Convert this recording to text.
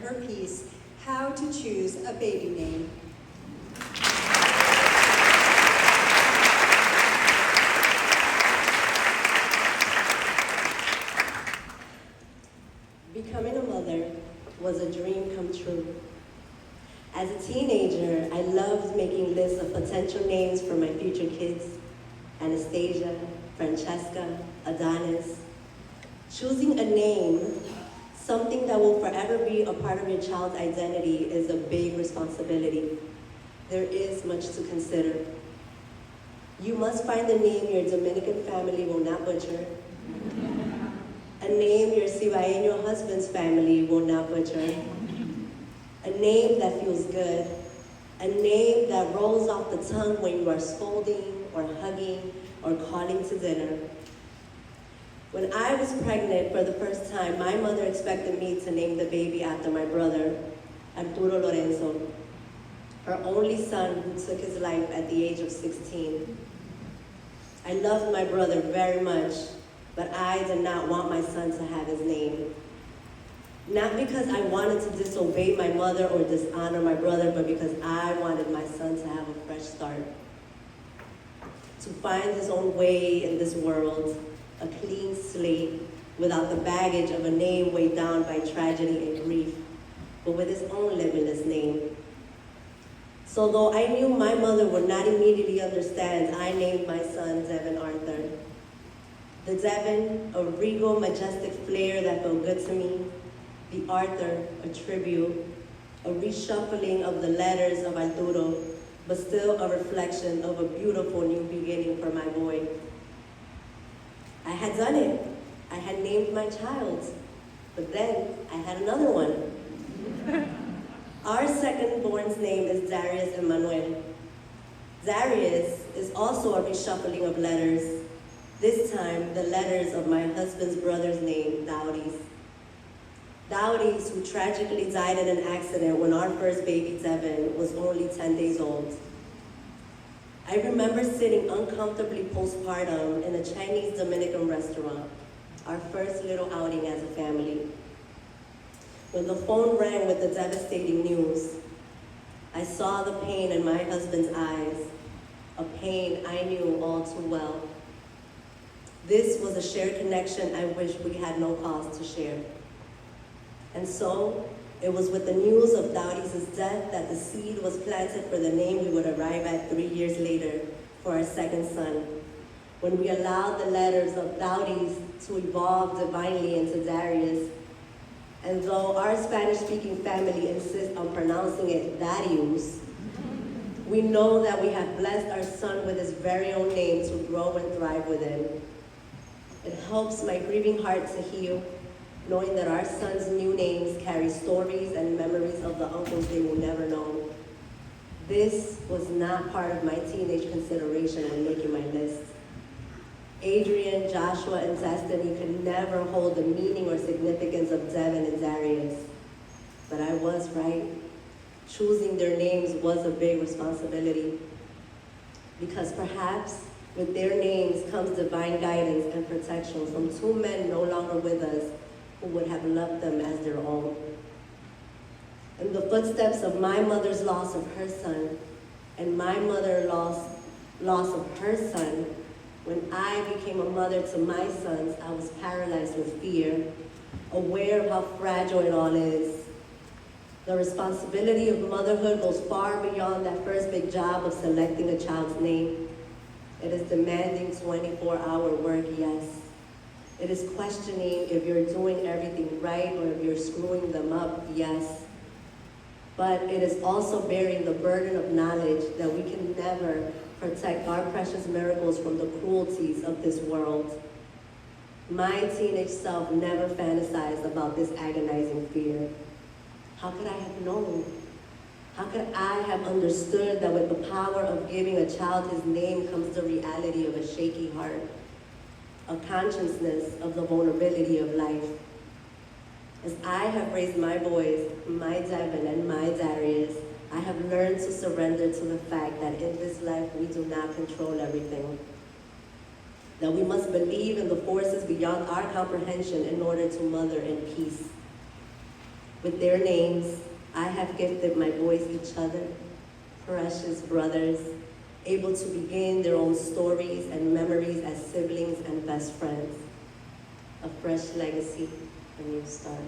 her piece, How to Choose a Baby Name. Becoming a mother was a dream come true. As a teenager, I loved making lists of potential names for my future kids: Anastasia, Francesca, Adonis. Choosing a name, something that will forever be a part of your child's identity, is a big responsibility. There is much to consider. You must find a name your Dominican family will not butcher, a name your Cibaeño husband's family will not butcher, a name that feels good, a name that rolls off the tongue when you are scolding or hugging or calling to dinner. When I was pregnant for the first time, my mother expected me to name the baby after my brother, Arturo Lorenzo, her only son who took his life at the age of 16. I loved my brother very much, but I did not want my son to have his name. Not because I wanted to disobey my mother or dishonor my brother, but because I wanted my son to have a fresh start, to find his own way in this world, a clean slate, without the baggage of a name weighed down by tragedy and grief, but with his own limitless name. So though I knew my mother would not immediately understand, I named my son Devin Arthur. The Devin, a regal, majestic flair that felt good to me. The Arthur, a tribute, a reshuffling of the letters of Arturo, but still a reflection of a beautiful new beginning for my boy. I had done it. I had named my child, but then I had another one. Our second born's name is Darius Emmanuel. Darius is also a reshuffling of letters, this time the letters of my husband's brother's name, Dowdy's. Dowdy's, who tragically died in an accident when our first baby, Devin, was only 10 days old. I remember sitting uncomfortably postpartum in a Chinese Dominican restaurant, our first little outing as a family. When the phone rang with the devastating news, I saw the pain in my husband's eyes, a pain I knew all too well. This was a shared connection I wish we had no cause to share. And so, it was with the news of Dowdy's death that the seed was planted for the name we would arrive at 3 years later for our second son, when we allowed the letters of Dowdy's to evolve divinely into Darius. And though our Spanish-speaking family insists on pronouncing it Darius, we know that we have blessed our son with his very own name to grow and thrive within. It helps my grieving heart to heal, knowing that our sons' new names carry stories and memories of the uncles they will never know. This was not part of my teenage consideration when making my list. Adrian, Joshua, and Destiny could never hold the meaning or significance of Devin and Darius. But I was right. Choosing their names was a big responsibility. Because perhaps with their names comes divine guidance and protection from two men no longer with us who would have loved them as their own. In the footsteps of my mother's loss of her son and my mother's loss of her son, when I became a mother to my sons, I was paralyzed with fear, aware of how fragile it all is. The responsibility of motherhood goes far beyond that first big job of selecting a child's name. It is demanding 24-hour work, yes. It is questioning if you're doing everything right or if you're screwing them up, yes. But it is also bearing the burden of knowledge that we can never protect our precious miracles from the cruelties of this world. My teenage self never fantasized about this agonizing fear. How could I have known? How could I have understood that with the power of giving a child his name comes the reality of a shaky heart, a consciousness of the vulnerability of life? As I have raised my boys, my Devin and my Darius, I have learned to surrender to the fact that in this life we do not control everything. That we must believe in the forces beyond our comprehension in order to mother in peace. With their names, I have gifted my boys each other, precious brothers, able to begin their own stories and memories as siblings and best friends. A fresh legacy, a new start.